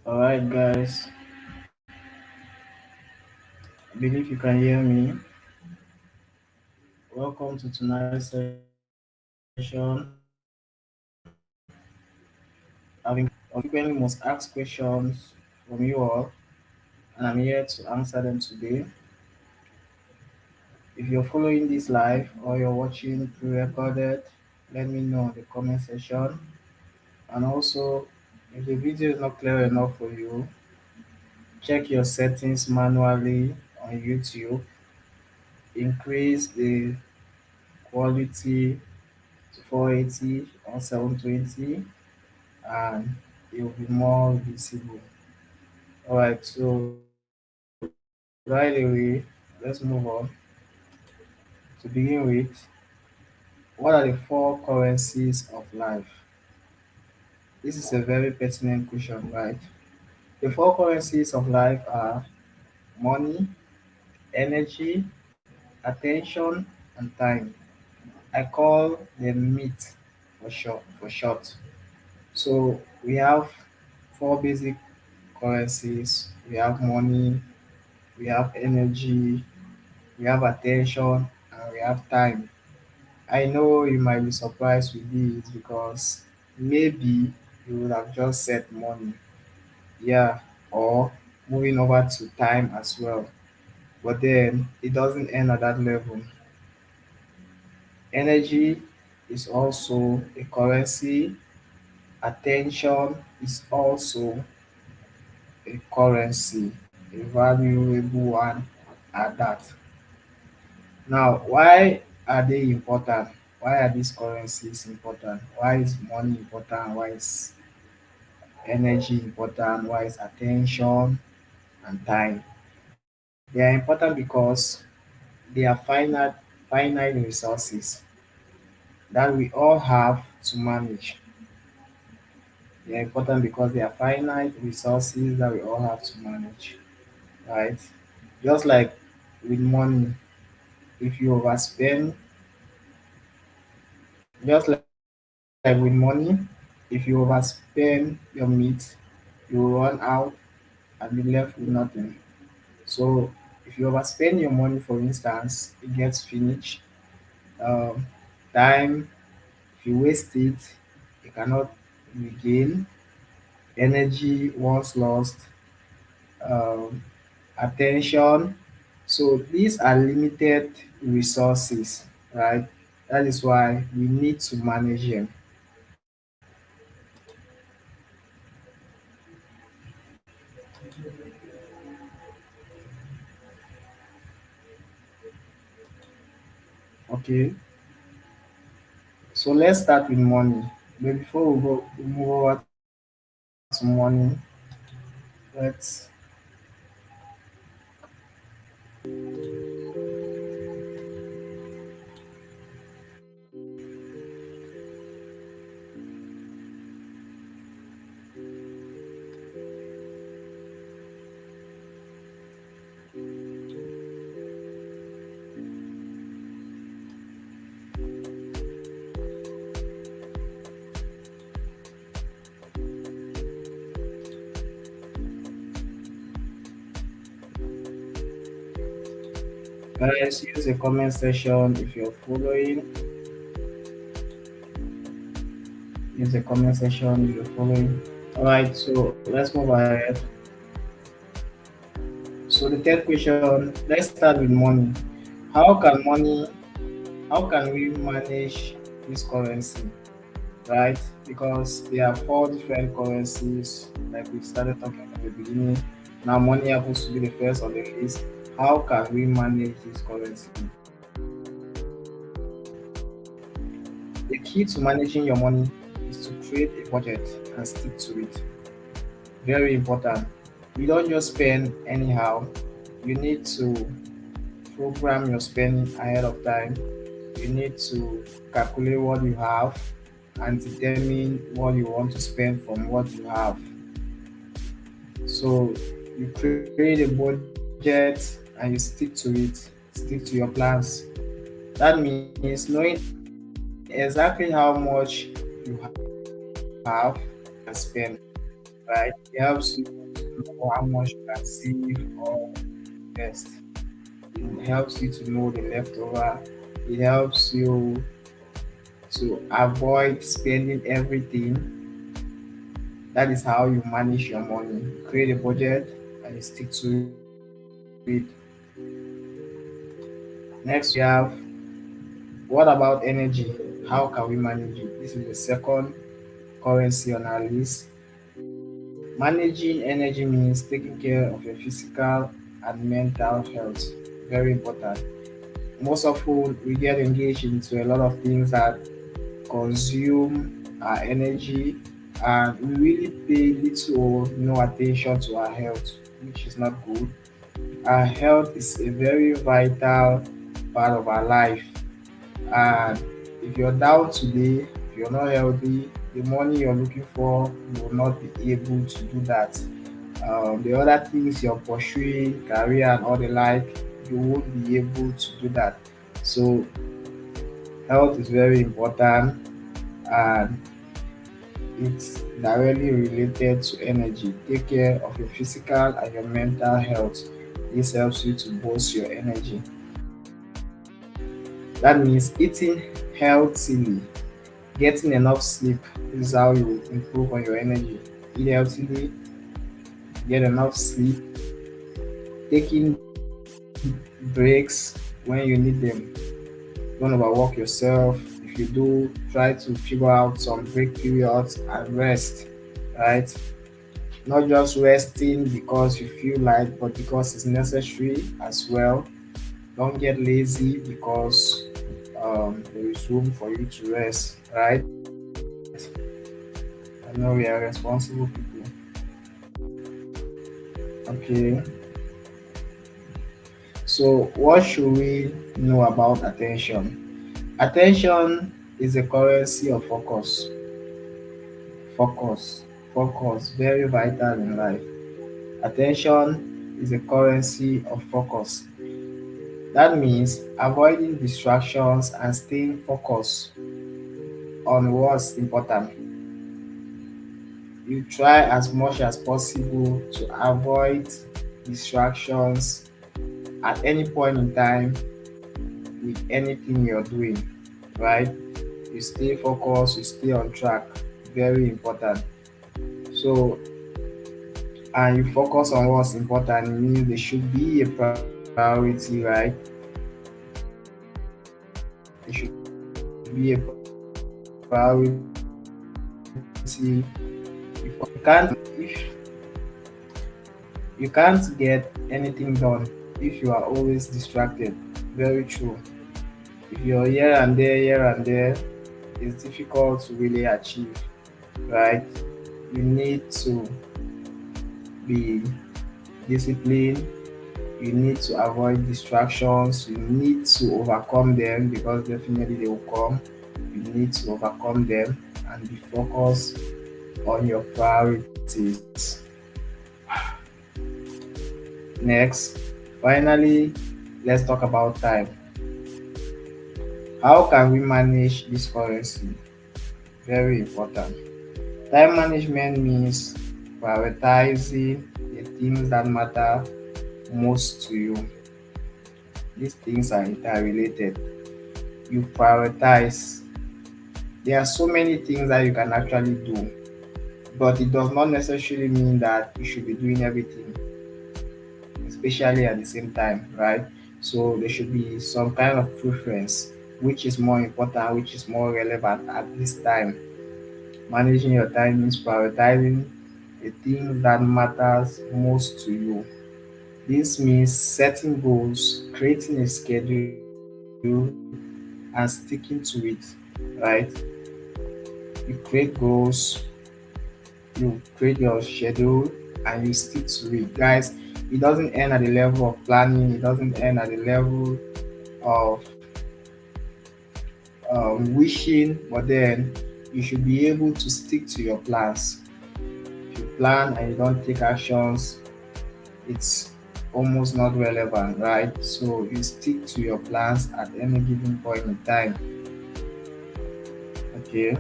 All right, guys. I believe you can hear me. Welcome to tonight's session. I've been frequently must ask questions from you all, and I'm here to answer them today. If you're following this live or you're watching pre-recorded, let me know in the comment section. And also, if the video is not clear enough for you, check your settings manually on YouTube. Increase the quality to 480 or 720 and it will be more visible. All right, so right away, let's move on. To begin with, what are the four currencies of life? This is a very pertinent question, right? The four currencies of life are money, energy, attention, and time. I call them MIT for short. So we have four basic currencies. We have money, we have energy, we have attention, and we have time. I know you might be surprised with this because maybe you would have just said money, yeah, or moving over to time as well. But then it doesn't end at that level. Energy is also a currency, attention is also a currency, a valuable one at that. Now, why are they important? Why are these currencies important? Why is money important? Why is energy important? Why is attention and time? They are important because they are finite resources that we all have to manage. They are important because they are finite resources that we all have to manage, right? Just like with money, if you overspend, just like with money, if you overspend your meat, you will run out and be left with nothing. So if you overspend your money, for instance, it gets finished. Um, time, if you waste it, you cannot regain. Energy once lost, um, attention. So these are limited resources, right? That is why we need to manage them. Okay, so let's start with money. But before we move over to money, let's guys use the comment section if you're following. Use the comment section if you're following. All right, so let's move ahead. So the third question, let's start with money. How can money, how can we manage this currency, right? Because there are four different currencies, like we started talking at the beginning. Now money happens to be the first on the list. How can we manage this currency? The key to managing your money is to create a budget and stick to it. Very important. You don't just spend anyhow. You need to program your spending ahead of time. You need to calculate what you have and determine what you want to spend from what you have. So you create a budget and you stick to it, stick to your plans. That means knowing exactly how much you have and spend, right? It helps you know how much you can save or invest. It helps you to know the leftover. It helps you to avoid spending everything. That is how you manage your money. Create a budget and you stick to it. Next, we have what about energy? How can we manage it? This is the second currency on our list. Managing energy means taking care of your physical and mental health. Very important. Most often, we get engaged into a lot of things that consume our energy, and we really pay little or no attention to our health, which is not good. Our health is a very vital part of our life, and if you're down today, if you're not healthy, the money you're looking for, you will not be able to do that. The other things you're pursuing, career and all the like, you won't be able to do that. So health is very important, and it's directly related to energy. Take care of your physical and your mental health. This helps you to boost your energy. That means eating healthily, getting enough sleep. This is how you improve on your energy. Eat healthily, get enough sleep, taking breaks when you need them. Don't overwork yourself. If you do, try to figure out some break periods and rest, right? Not just resting because you feel like, but because it's necessary as well. Don't get lazy because there is room for you to rest, right? I know we are responsible people. Okay, so what should we know about attention? Attention is a currency of focus. Focus, focus, very vital in life. Attention is a currency of focus. That means avoiding distractions and staying focused on what's important. You try as much as possible to avoid distractions at any point in time with anything you're doing, right? You stay focused, you stay on track. Very important. So, and you focus on what's important, it means there should be a priority, right? There should be a priority. If you can't get anything done if you are always distracted. Very true. If you're here and there, it's difficult to really achieve, right? You need to be disciplined. You need to avoid distractions. You need to overcome them because definitely they will come. You need to overcome them and be focused on your priorities. Next, finally, let's talk about time. How can we manage this currency? Very important. Time management means prioritizing the things that matter most to you. These things are interrelated. You prioritize. There are so many things that you can actually do, but it does not necessarily mean that you should be doing everything, especially at the same time, right? So there should be some kind of preference, which is more important, which is more relevant at this time. Managing your time means prioritizing the things that matters most to you. This means setting goals, creating a schedule, and sticking to it, right? You create goals, you create your schedule, and you stick to it. Guys, it doesn't end at the level of planning, it doesn't end at the level of wishing, but then you should be able to stick to your plans. If you plan and you don't take actions, it's almost not relevant, right? So you stick to your plans at any given point in time. Okay,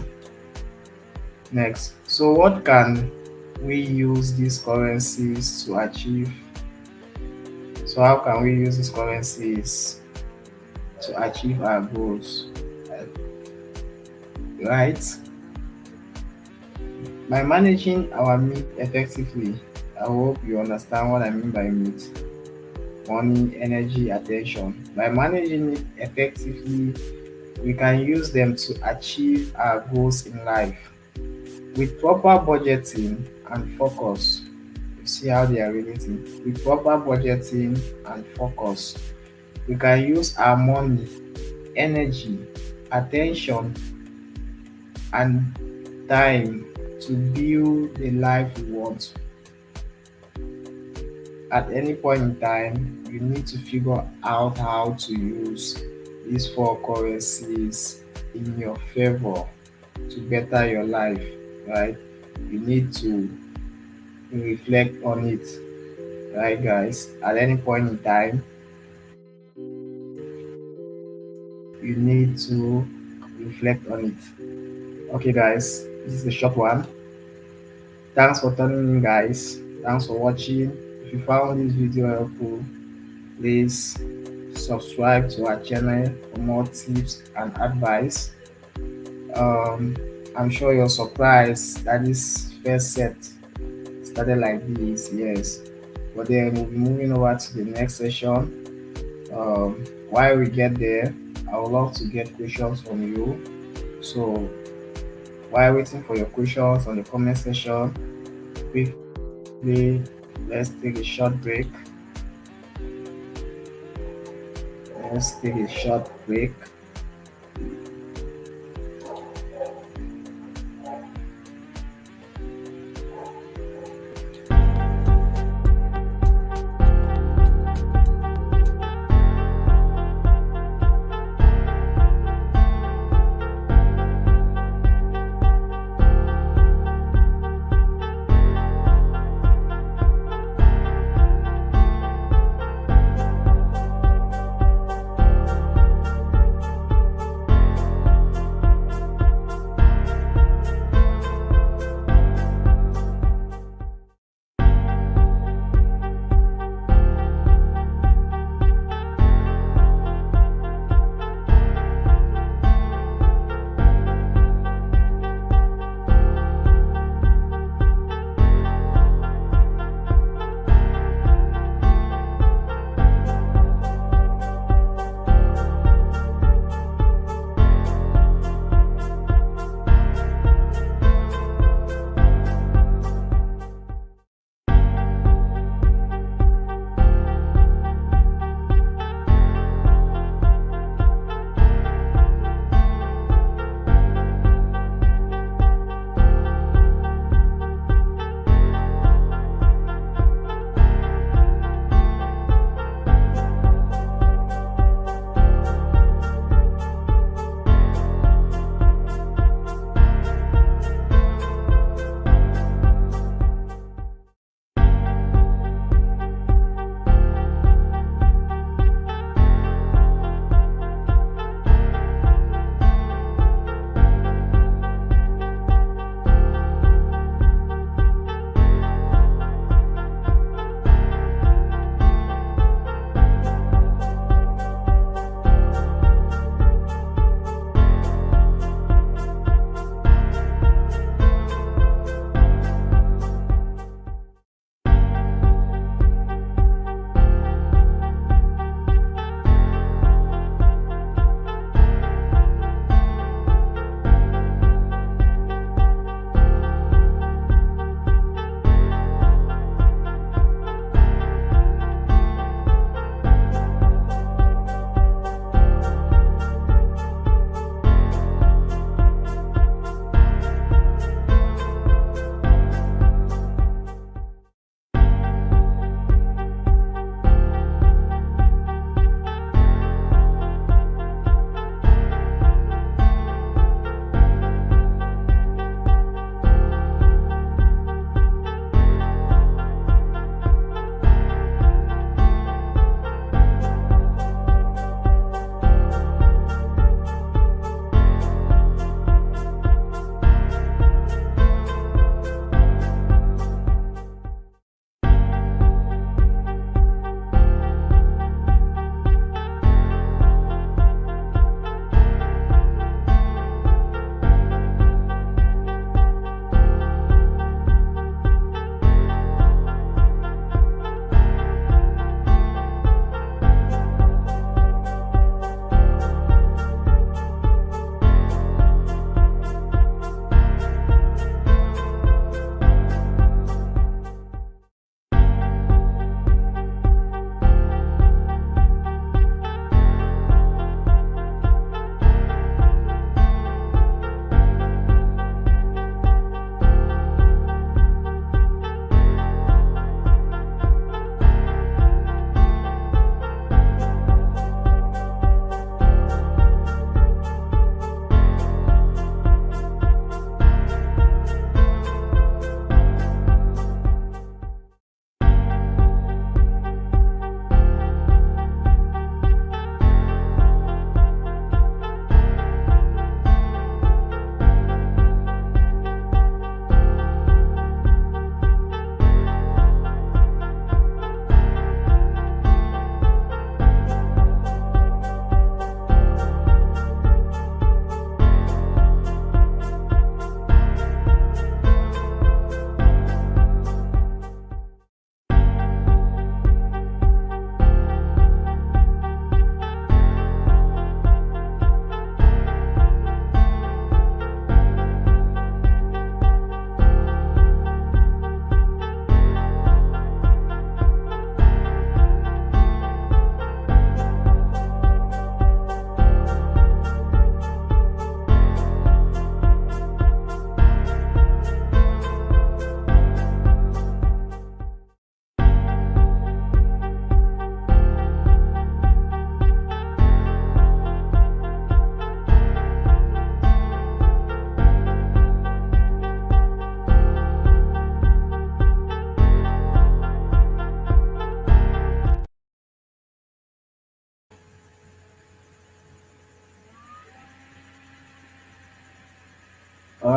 next. So what can we use these currencies to achieve? So how can we use these currencies to achieve our goals? Uh, Right? By managing our meat effectively, I hope you understand what I mean by meat: money, energy, attention. By managing it effectively, we can use them to achieve our goals in life. With proper budgeting and focus, you see how they are relating. With proper budgeting and focus, we can use our money, energy, attention, and time to build the life we want. At any point in time, you need to figure out how to use these four currencies in your favor to better your life, right? You need to reflect on it, right, guys? At any point in time, you need to reflect on it. Okay, guys, this is a short one. Thanks for tuning in, guys. Thanks for watching. If you found this video helpful, please subscribe to our channel for more tips and advice. Um, I'm sure you're surprised that this first set started like this, yes. But then we'll be moving over to the next session. While we get there, I would love to get questions from you. So while waiting for your questions on the comment section, quickly let's take a short break. Let's take a short break.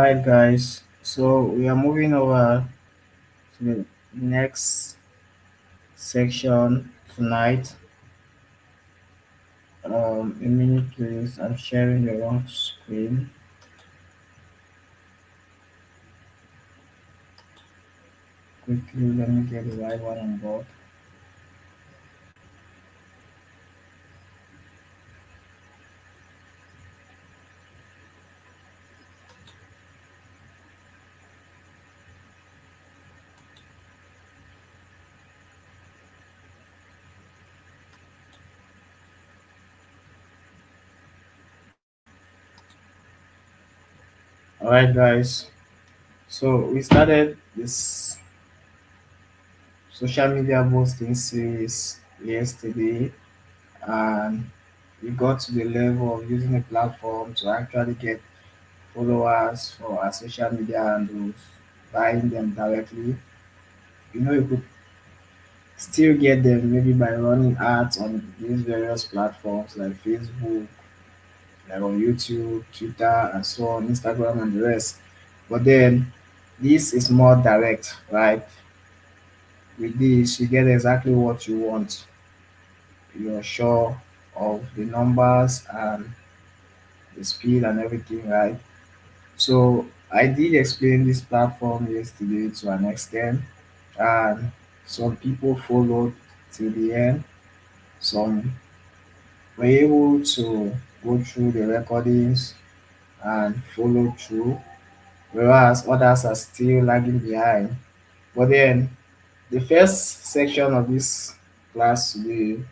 Alright, guys. So we are moving over to the next section tonight. A minute, please. I'm sharing the wrong screen. Quickly, let me get the right one on board. Alright, guys. So we started this social media boosting series yesterday, and we got to the level of using a platform to actually get followers for our social media handles, buying them directly. You could still get them maybe by running ads on these various platforms like Facebook, like on YouTube, Twitter, and so on, Instagram, and the rest. But then this is more direct, right? With this, you get exactly what you want. You're sure of the numbers and the speed and everything, right? So I did explain this platform yesterday to an extent, and some people followed till the end. Some were able to go through the recordings and follow through, whereas others are still lagging behind. But then the first section of this class today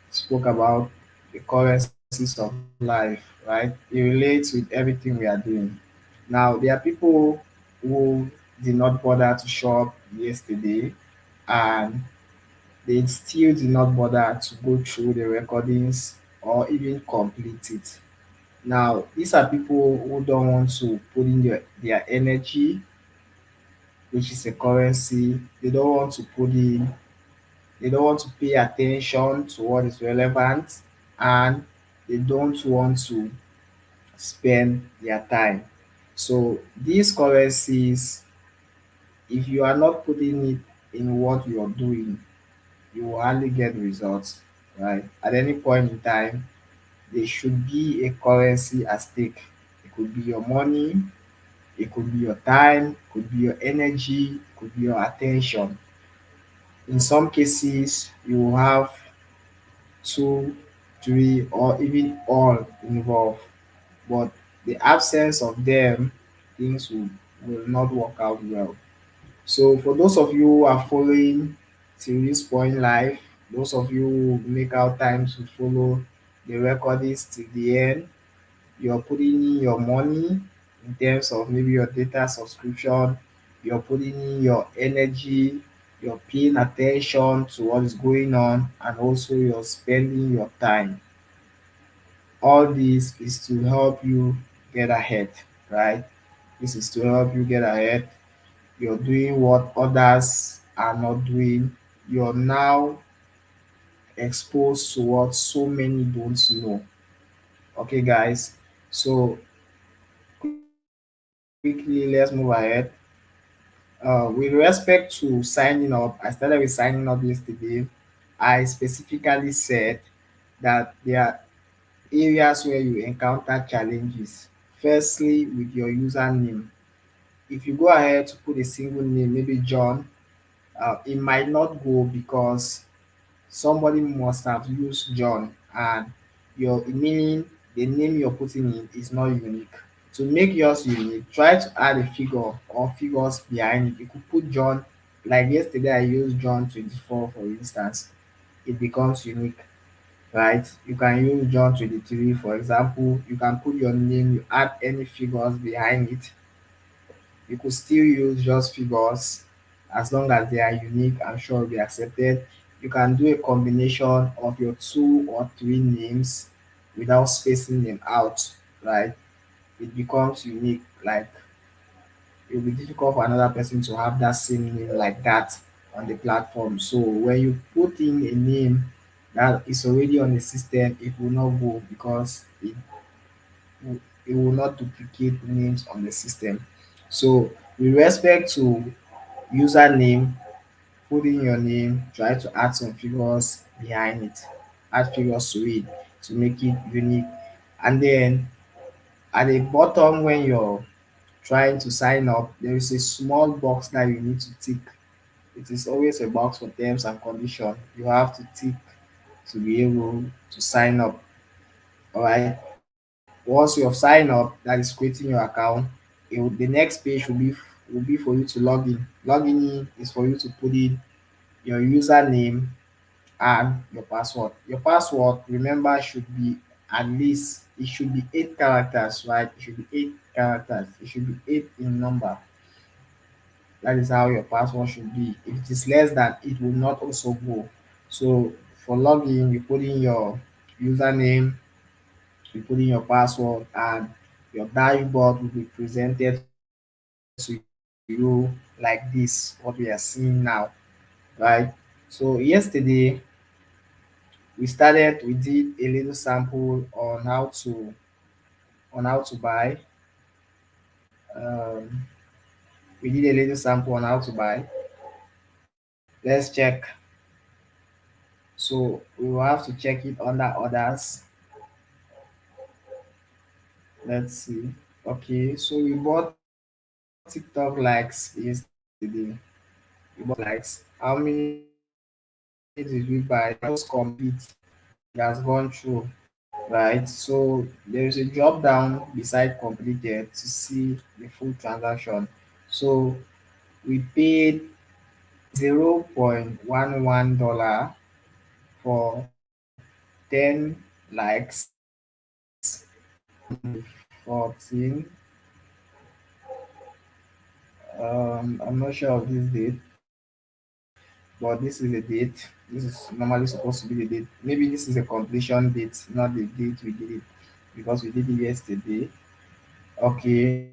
spoke about the currencies of life, right? It relates with everything we are doing. Now, there are people who did not bother to show up yesterday, and they still did not bother to go through the recordings or even complete it. Now, these are people who don't want to put in their energy, which is a currency. They don't want to pay attention to what is relevant, and they don't want to spend their time. So these currencies, if you are not putting it in what you're doing, you will hardly get results, right? At any point in time, there should be a currency at stake. It could be your money, it could be your time, it could be your energy, it could be your attention. In some cases, you will have two, three, or even all involved. But the absence of them, things will not work out well. So for those of you who are following till this point live, those of you who make out time to follow the recordings till the end, you're putting in your money in terms of maybe your data subscription, you're putting in your energy, you're paying attention to what is going on, and also you're spending your time. All this is to help you get ahead, right? This is to help you get ahead. You're doing what others are not doing. You're now exposed to what so many don't know. Okay, guys. So quickly, let's move ahead. With respect to signing up, I started with signing up yesterday. I specifically said that there are areas where you encounter challenges. Firstly, with your username. If you go ahead to put a single name, maybe John, it might not go because somebody must have used John, and your meaning the name you're putting in is not unique. To make yours unique, try to add a figure or figures behind it. You could put John, like yesterday I used John 24 for instance. It becomes unique, right? You can use John 23 for example. You can put your name, you add any figures behind it. You could still use just figures as long as they are unique. I'm sure will be accepted. You can do a combination of your two or three names without spacing them out, right? It becomes unique. Like it will be difficult for another person to have that same name like that on the platform. So when you put in a name that is already on the system, it will not go because it will not duplicate names on the system. So with respect to username, put in your name, try to add some figures behind it, add figures to it to make it unique. And then at the bottom, when you're trying to sign up, there is a small box that you need to tick. It is always a box for terms and condition. You have to tick to be able to sign up. All right. Once you have signed up, that is creating your account. The next page will be for you to log in. Logging in is for you to put in your username and your password. Your password, remember, should be at least it should be 8 characters, right? It should be 8 characters. It should be eight in number. That is how your password should be. If it is less than, it will not also go. So for login, you put in your username, you put in your password, and your dashboard will be presented to you like this, what we are seeing now, right? So yesterday we did a little sample on how to buy. Um, we did a little sample on how to buy. Let's check. So we will have to check it under others. Let's see. Okay, so we bought TikTok likes yesterday. We bought TikTok likes. How many did we buy? Let me just complete. Just complete. It has gone through, right? So there is a drop down beside completed to see the full transaction. So we paid $0.11 for 10 likes on the 14. I'm not sure of this date, but this is a date. This is normally supposed to be the date. Maybe this is a completion date, not the date we did it, because we did it yesterday. Okay,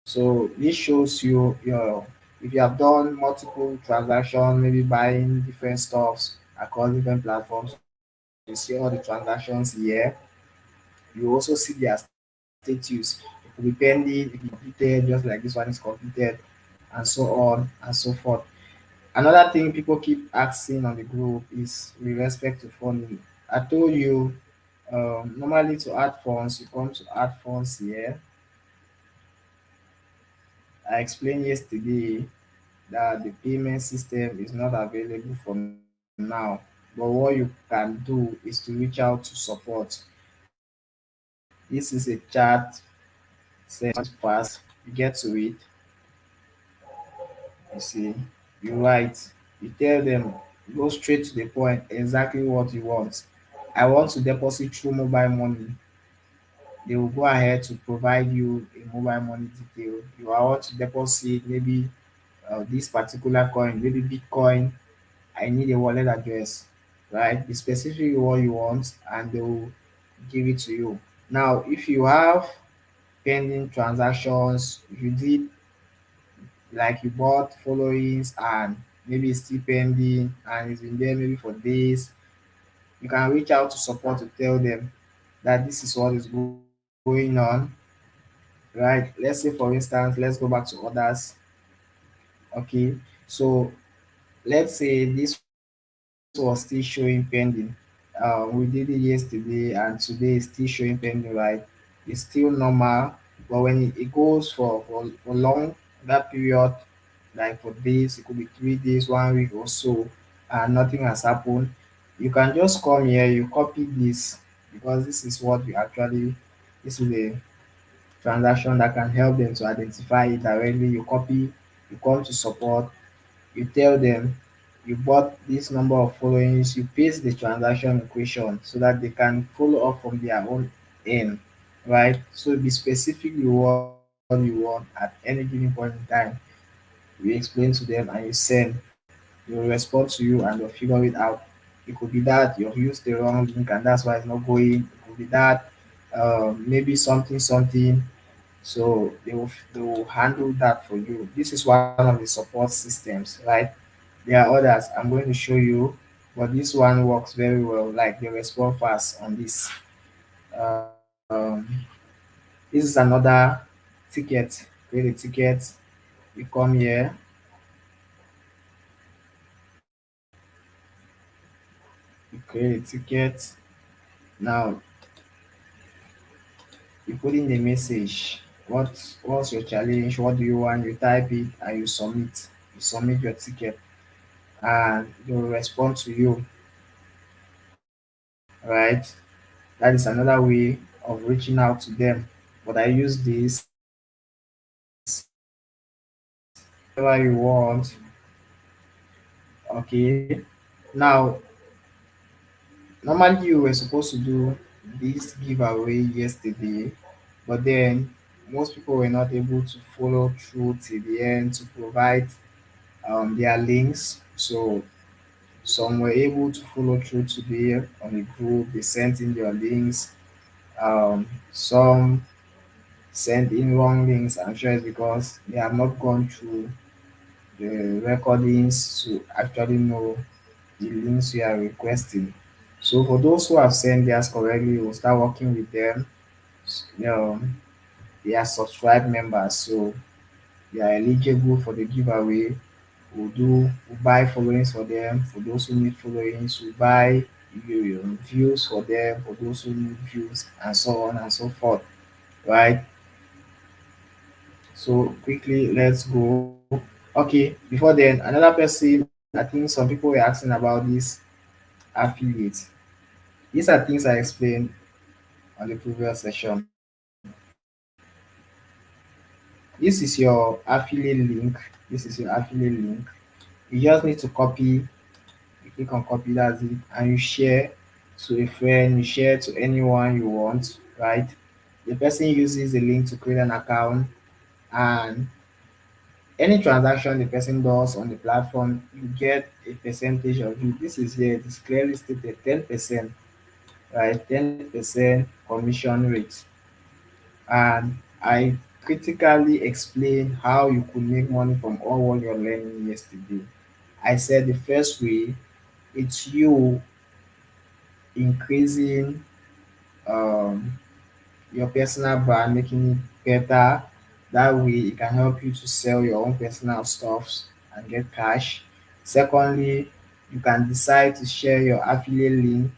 so this shows you your if you have done multiple transactions, maybe buying different stuffs across different platforms, you see all the transactions here. You also see their status. It could be pending, it could be completed, just like this one is completed, and so on and so forth. Another thing people keep asking on the group is with respect to funding. I told you, normally to add funds, you come to add funds here. I explained yesterday that the payment system is not available for now. But what you can do is to reach out to support. This is a chat session. Fast, you get to it, you see, you write, you tell them, go straight to the point, exactly what you want. I want to deposit through mobile money. They will go ahead to provide you a mobile money detail. You are want to deposit maybe this particular coin, maybe Bitcoin. I need a wallet address, right? Be specific with what you want, and they will give it to you. Now, if you have pending transactions, if you did like you bought followings and maybe it's still pending and it's been there maybe for days, you can reach out to support to tell them that this is what is going on, right? Let's say, for instance, let's go back to others. Okay, so let's say this was still showing pending. We did it yesterday and today is still showing pending, right? It's still normal, but when it goes for long, that period, like for days, it could be 3 days, 1 week or so, and nothing has happened, you can just come here, you copy this, because this is what you actually, this is a transaction that can help them to identify it directly. You copy, you come to support, you tell them you bought this number of followings, you paste the transaction equation so that they can follow up from their own end, right? So be specific with what you want at any given point in time. You explain to them and you send. They will respond to you and they'll figure it out. It could be that you've used the wrong link and that's why it's not going. It could be that maybe something. So they will handle that for you. This is one of the support systems, right? There are others I'm going to show you, but this one works very well. Like they respond fast on this. um, this is another ticket. Create a ticket. You come here, you create a ticket. Now you put in the message. What's your challenge? What do you want? You type it and you submit. You submit your ticket and they will respond to you, right? That is another way of reaching out to them. But I use this whatever you want. Okay. Now, normally you were supposed to do this giveaway yesterday, but then most people were not able to follow through till the end to provide their links. So some were able to follow through today on the group. They sent in their links. Some sent in wrong links. I'm sure it's because they have not gone through the recordings to actually know the links you are requesting. So for those who have sent theirs correctly, we'll start working with them. You know, they are subscribed members, so they are eligible for the giveaway. We'll buy followings for them. For those who need followings, we'll buy views for them. For those who need views, and so on and so forth. Right. So quickly, let's go. Okay. Before then, another person. I think some people were asking about this affiliate. These are things I explained on the previous session. This is your affiliate link. This is your affiliate link. You just need to copy. You click on copy, that's it, and you share to a friend. You share to anyone you want, right? The person uses the link to create an account, and any transaction the person does on the platform, you get a percentage of it. This is here. It is clearly stated 10%, right? 10% commission rate. And I critically explained how you could make money from all what you're learning yesterday. I said the first way, it's you increasing um, your personal brand, making it better. That way, it can help you to sell your own personal stuffs and get cash. Secondly, you can decide to share your affiliate link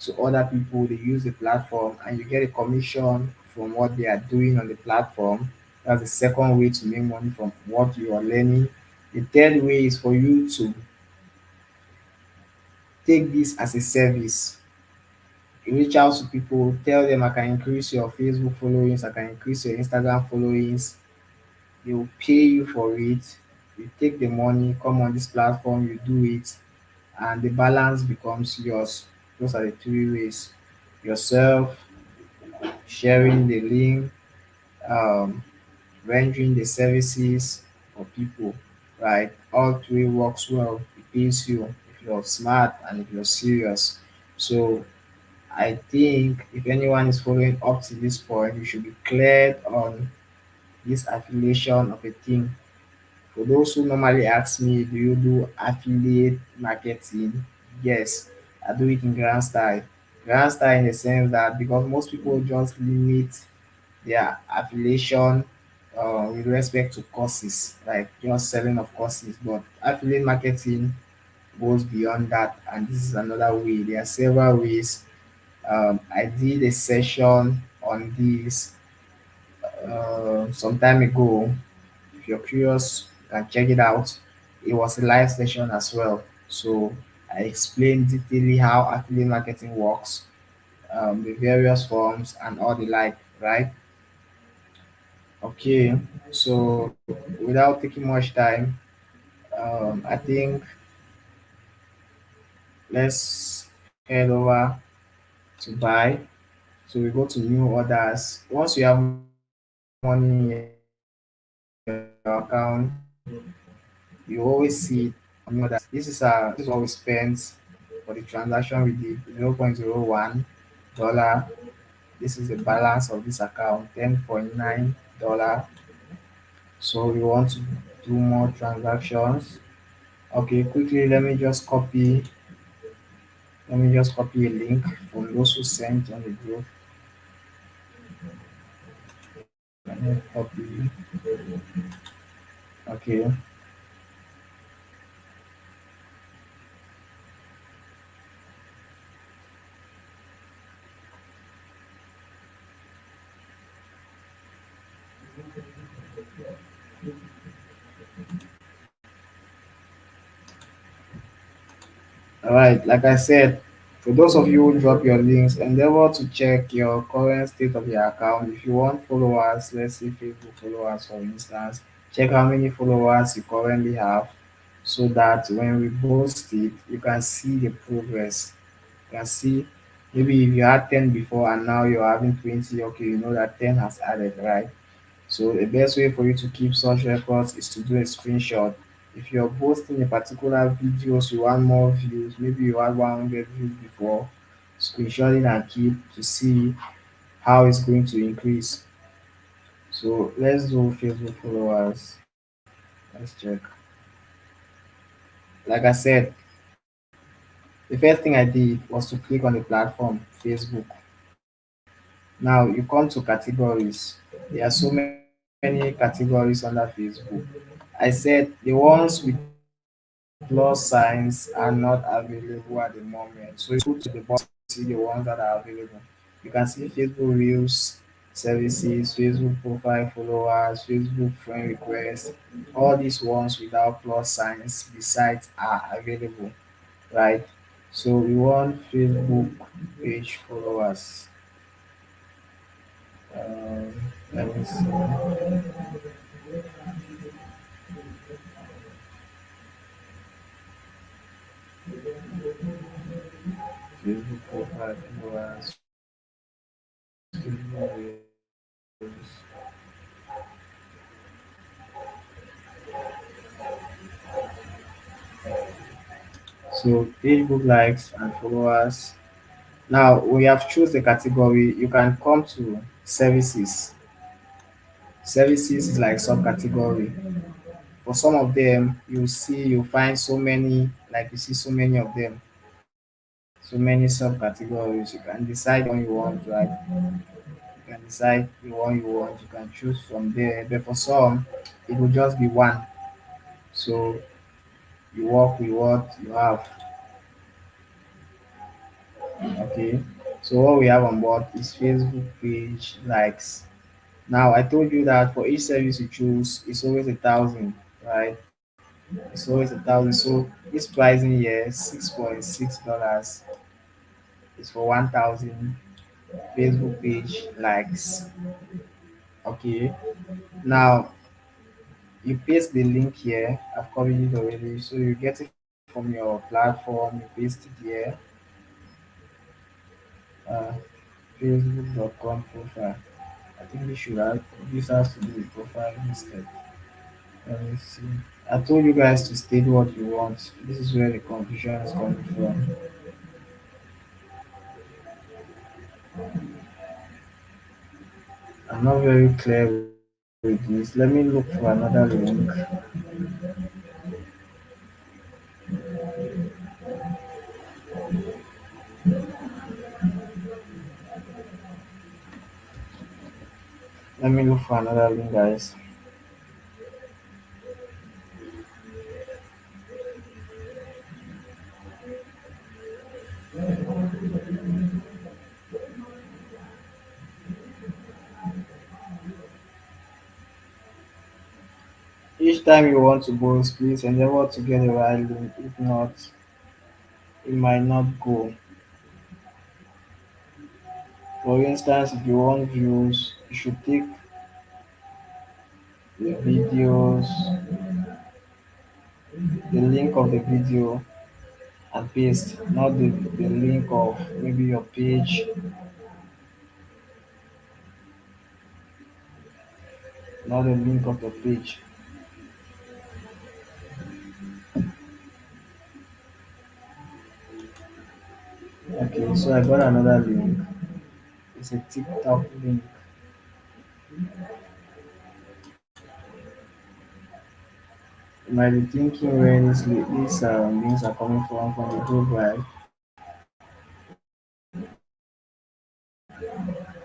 to other people. They use the platform and you get a commission from what they are doing on the platform. That's the second way to make money from what you are learning. The third way is for you to take this as a service. You reach out to people, tell them I can increase your Facebook followings, I can increase your Instagram followings. They will pay you for it. You take the money, come on this platform, you do it, and the balance becomes yours. Those are the three ways: yourself, sharing the link, um, rendering the services for people, right? All three works well. It pays you if you're smart and if you're serious. So I think if anyone is following up to this point, you should be cleared on this affiliation of a thing. For those who normally ask me, do you do affiliate marketing? Yes, I do it in grand style. Grand style in the sense that because most people just limit their affiliation with respect to courses, like just selling of courses. But affiliate marketing goes beyond that, and this is another way. There are several ways. I did a session on this some time ago. If you're curious, you can check it out. It was a live session as well. So I explained detailedly how affiliate marketing works, the various forms, and all the like, right? Okay, so without taking much time, I think let's head over to buy. So we go to new orders. Once you have money in your account, you always see it on new orders. This is what we spent for the transaction we did 0.01 dollar. This is the balance of this account, $10.9. So we want to do more transactions. Okay, quickly let me just copy a link from those who sent on the group. Let me copy. Okay. All right. Like I said, for those of you who drop your links, endeavor to check your current state of your account. If you want followers, let's say Facebook followers, for instance, check how many followers you currently have so that when we post it, you can see the progress. You can see maybe if you had 10 before and now you're having 20, okay, you know that 10 has added, right? So the best way for you to keep such records is to do a screenshot. If you're posting a particular videos, you want more views, maybe you had 100 views before, screenshot it and keep to see how it's going to increase. So let's do Facebook followers. Let's check. Like I said, the first thing I did was to click on the platform, Facebook. Now you come to categories. There are so many categories under Facebook. I said the ones with plus signs are not available at the moment. So you go to the bottom, see the ones that are available. You can see Facebook Reels services, Facebook profile followers, Facebook friend requests. All these ones without plus signs besides are available, right? So we want Facebook page followers. Um, Let me see. Facebook profile followers. Facebook Reels. So Facebook likes and followers. Now we have choose the category. You can come to services. Services is like subcategory. For some of them, you find so many, like you see so many of them, so many subcategories. You can decide one you want, right? You can decide the one you want. You can choose from there. But for some, it will just be one. So you work with what you have. Okay. So what we have on board is Facebook page likes. Now I told you that for each service you choose, it's always 1,000, right? It's always 1,000. So this pricing here, $6.6 is for 1,000 Facebook page likes. Okay. Now you paste the link here. I've copied it already. So you get it from your platform. You paste it here. Uh, Facebook.com profile. I think this has to do with profile instead. Let me see. I told you guys to state what you want. This is where the confusion is coming from. I'm not very clear with this. Let me look for another link. Let me look for another link, guys. Each time you want to boast, please endeavor to get the right link. If not, it might not go. For instance, if you want views, you should take the videos, the link of the video and paste, not the link of maybe your page, not the link of the page. Okay, so I got another link. It's a TikTok link. You might be thinking where these links are coming from the group, right?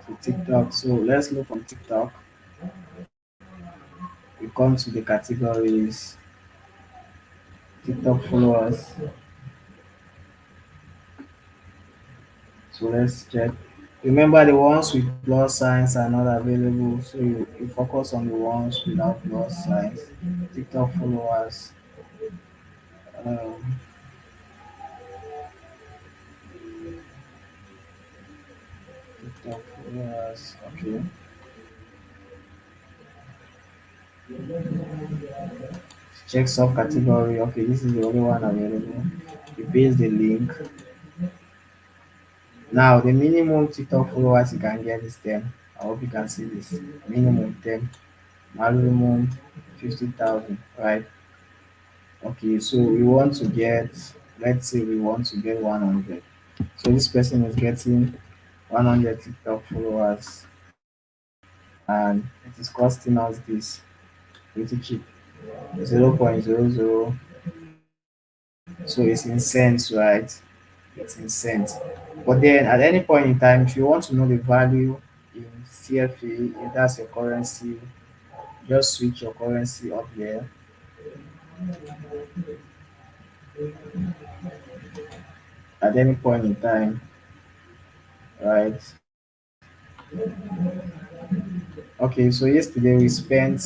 To TikTok. So let's look from TikTok. You come to the categories, TikTok followers. So let's check. Remember the ones with plus signs are not available. So you focus on the ones without plus signs. TikTok followers. Um, TikTok followers. Okay. Check subcategory. Okay, this is the only one available. You paste the link. Now the minimum TikTok followers you can get is 10. I hope you can see this. Minimum 10. Maximum 50,000. Right. Okay, so we want to get, let's say we want to get 100. So this person is getting 100 TikTok followers and it is costing us this pretty cheap, 0.00. So it's in cents, right? It's in cents. But then at any point in time, if you want to know the value in CFA, if that's your currency, just switch your currency up here at any point in time, right? Okay, so yesterday we spent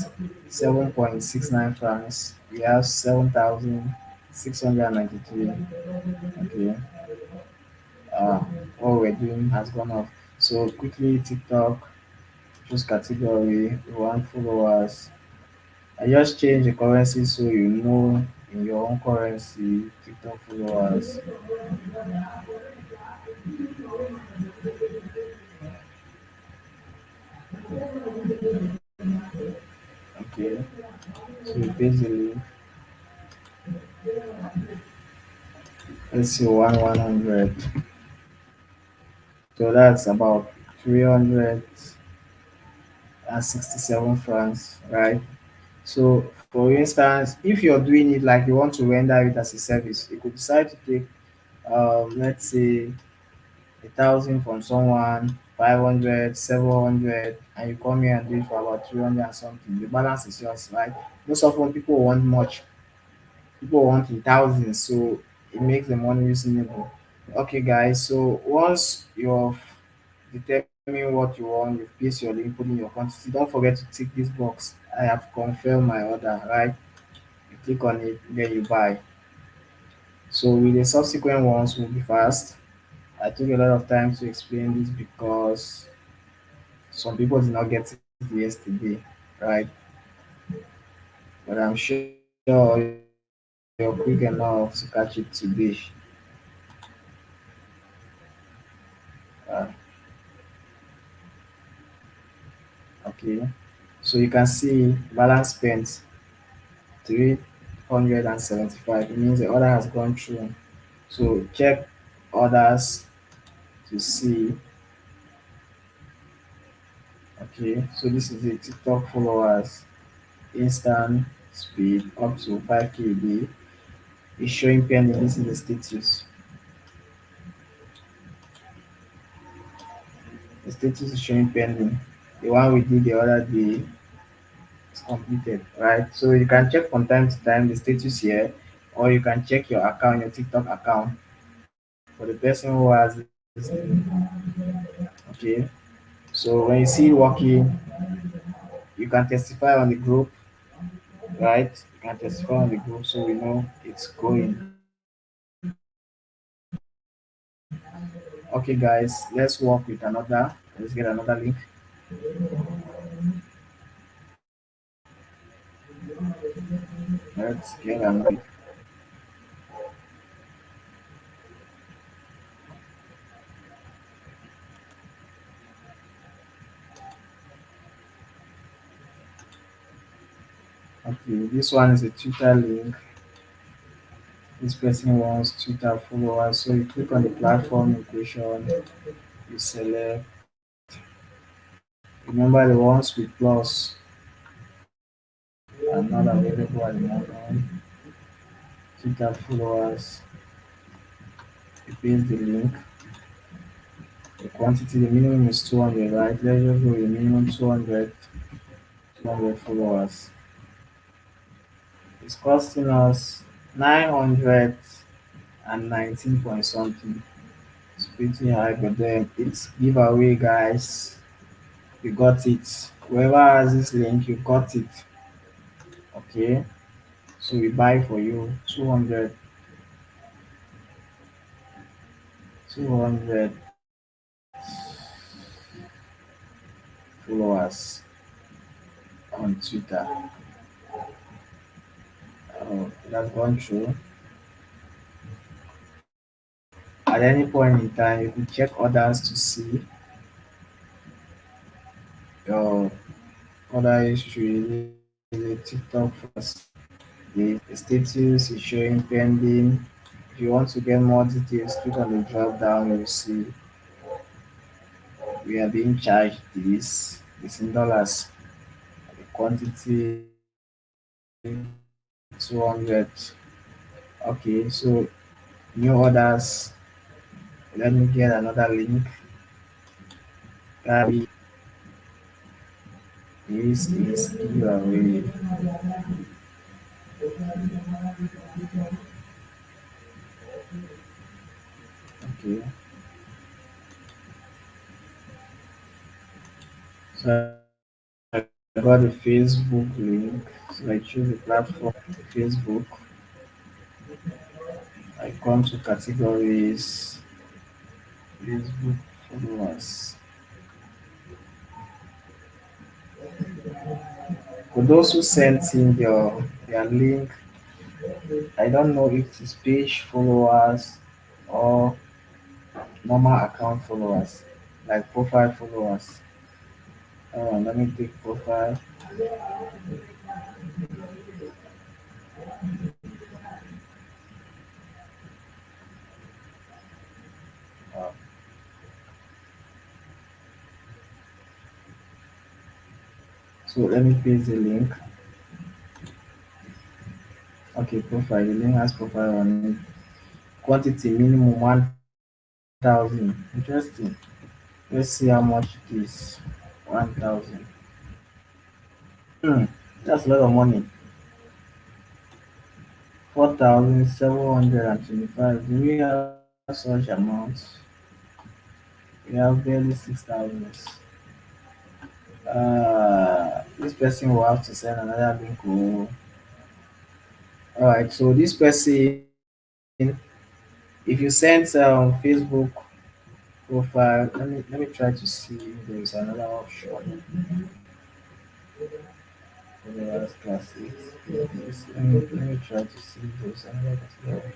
7.69 francs. We have 7,693. Okay, uh, what we're doing has gone off. So quickly, TikTok, choose category, we want followers. I just change the currency so you know in your own currency, TikTok followers. Okay, so you paste the link. Let's see, 100. So that's about 367 francs, right? So, for instance, if you're doing it like you want to render it as a service, you could decide to take, let's say, 1,000 from someone, 500, 700, and you come here and do it for about 300 and something. The balance is yours, right? Most often, people want much. People want in thousands, so it makes the money reasonable. Okay, guys. So once you've determined what you want, you've placed your link, put in your quantity. Don't forget to tick this box. I have confirmed my order, right? You click on it, then you buy. So with the subsequent ones will be fast. I took a lot of time to explain this because some people did not get it yesterday, right? But I'm sure you're quick enough to catch it today. Uh, okay. So you can see balance spent 375. It means the order has gone through. So check orders to see. Okay, so this is the TikTok followers, instant speed up to 5 KB. It's showing pending. This is the status. The status is showing pending. The one we did the other day is completed, right? So you can check from time to time the status here, or you can check your account, your TikTok account. For the person who has this, okay. So when you see it working, you can testify on the group, right? You can testify on the group so we know it's going. Okay, guys, let's work with another. Let's get another link. Let's get another link. Okay, this one is a Twitter link. This person wants Twitter followers. So you click on the platform location, you select. Remember the ones with plus are not available at the moment. Twitter followers, you paste the link. The quantity, the minimum is 200, right? Let's just go with the minimum 200, 200 followers. It's costing us 919 point something. It's pretty high, but then it's giveaway, guys. You got it. Whoever has this link, you got it. Okay. So we buy for you 200 followers on Twitter. That's gone through. At any point in time, you can check others to see your other history. The TikTok first. The status is showing pending. If you want to get more details, click on the drop down. You will see we are being charged this. It's in dollars. The quantity 200. Okay, so new orders. Let me get another link. This is giveaway. Okay, so I got the Facebook link. So I choose the platform, Facebook. I come to categories, Facebook followers. For those who sent in their link, I don't know if it's page followers or normal account followers, like profile followers. Let me take profile. Uh, so let me paste the link. Okay, profile. The link has profile on it. Quantity minimum 1,000. Interesting. Let's see how much it is. 1,000. Hmm, that's a lot of money. 4,725. Do we have such amounts? We have barely 6,000. This person will have to send another link. Oh. All right. So this person, if you send Facebook profile, let me try to see if there is another option. Followers classics. Yes, let me try to see if there's another category.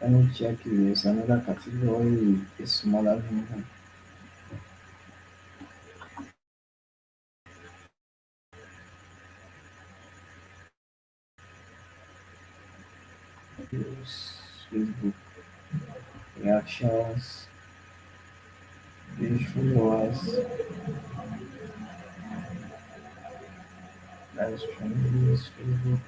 Let me check if there's another category with a smaller number. Use Facebook reactions, page followers, live stream, use Facebook.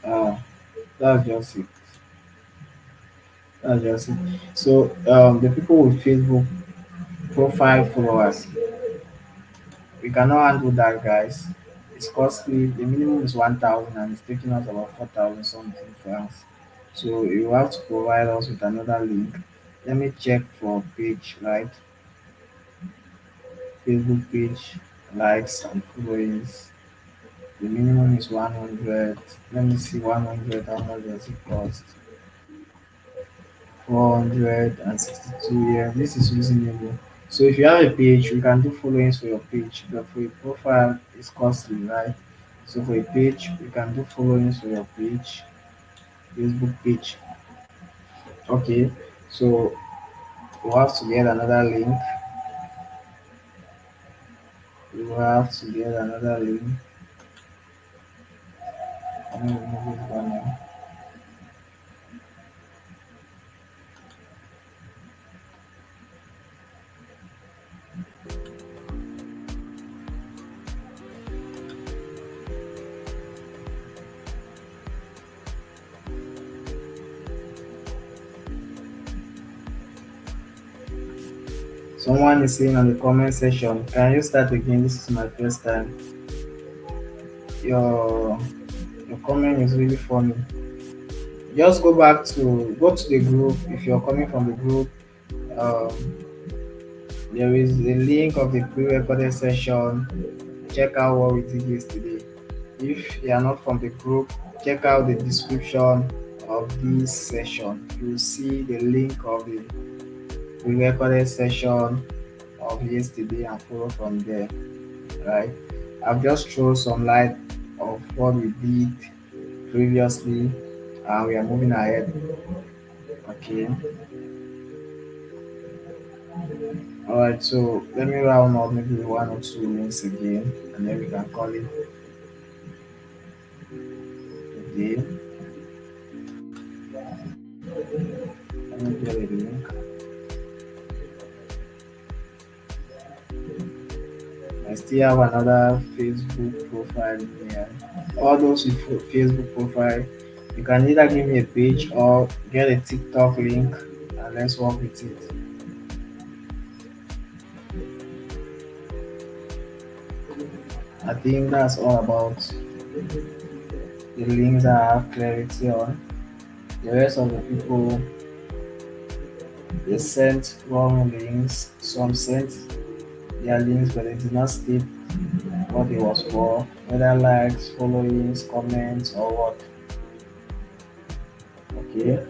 Ah, that's just it. That's just it. So the people with Facebook profile followers, we cannot handle that, guys. It's costly. The minimum is 1,000 and it's taking us about 4,000 something francs. So you have to provide us with another link. Let me check for page, right? Facebook page, likes and followings. The minimum is 100. Let me see 100. How much does it cost? 462. Yeah, this is reasonable. So if you have a page, we can do followings for your page, but for a profile, it's costly, right? So for a page, we can do followings for your page, Facebook page. Okay, so we have to get another link. We have to get another link. Let me remove this one now. Someone is saying on the comment section, can you start again? This is my first time. Your your comment is really funny. Just go to the group. If you're coming from the group, um, there is a link of the pre-recorded session. Check out what we did yesterday. If you are not from the group, check out the description of this session. You will see the link of the pre-recorded session of yesterday and follow from there. Right? I've just thrown some light of what we did previously and we are moving ahead. Okay. Alright, so let me round up maybe 1 or 2 minutes again and then we can call it a day. Let me get a link. I still have another Facebook profile here. All those with Facebook profile, you can either give me a page or get a TikTok link and let's work with it. I think that's all about the links that I have clarity on. The rest of the people they sent wrong links. Some sent their links but they did not state what it was for, whether likes, followings, comments or what. Okay.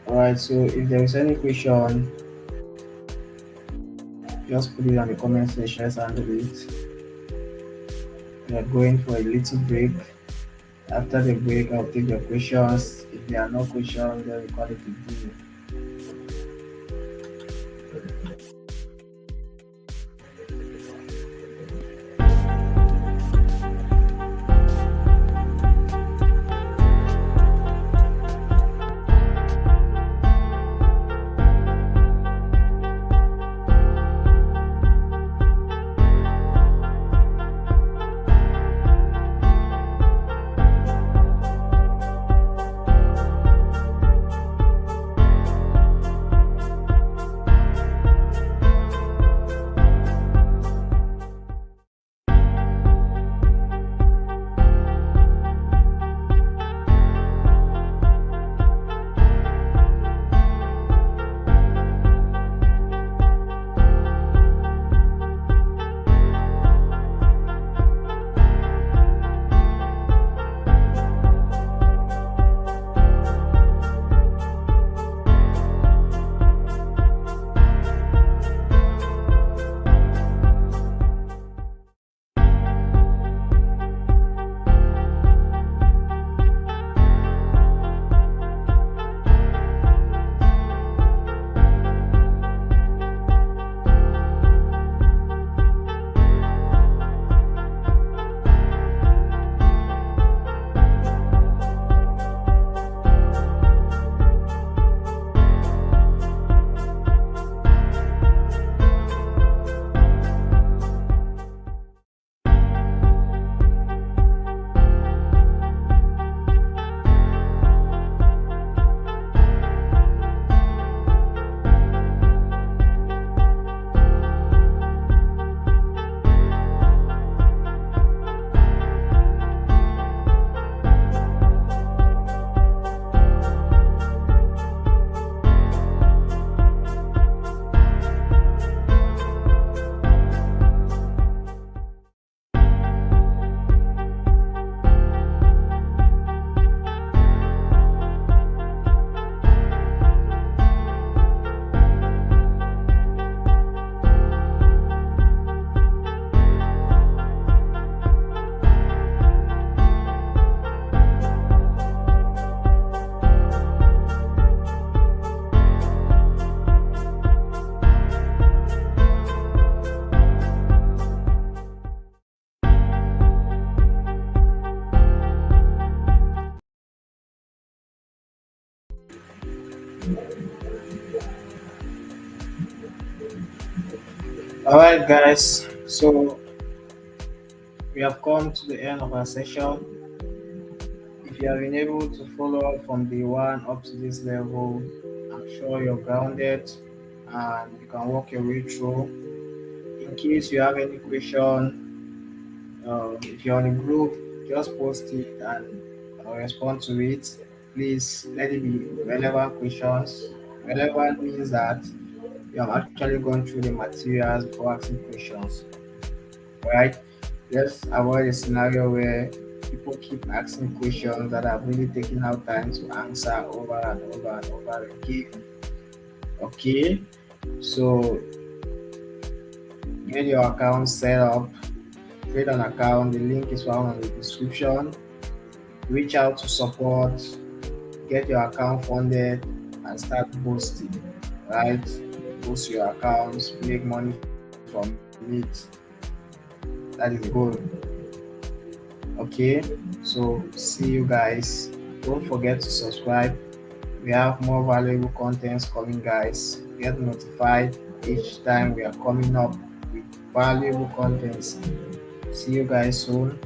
Alright, so if there is any question, just put it on the comment section. Let's handle it. We are going for a little break. After the break, I'll take your questions. If there are no questions, then we call it a day. All right, guys. So we have come to the end of our session. If If you have been able to follow up from day one up to this level, I'm sure you're grounded and you can walk your way through. In case you have any question, if you're on a group, just post it and I'll respond to it. Please let it be relevant questions. Relevant means that you have actually gone through the materials before asking questions, right? Let's avoid a scenario where people keep asking questions that have really taken out time to answer over and over and over again. Okay, so get your account set up, create an account. The link is found on the description. Reach out to support, get your account funded, and start posting. Right? Post your accounts, make money from it. That is the goal. Okay, so see you guys. Don't forget to subscribe. We have more valuable contents coming, guys. Get notified each time we are coming up with valuable contents. See you guys soon.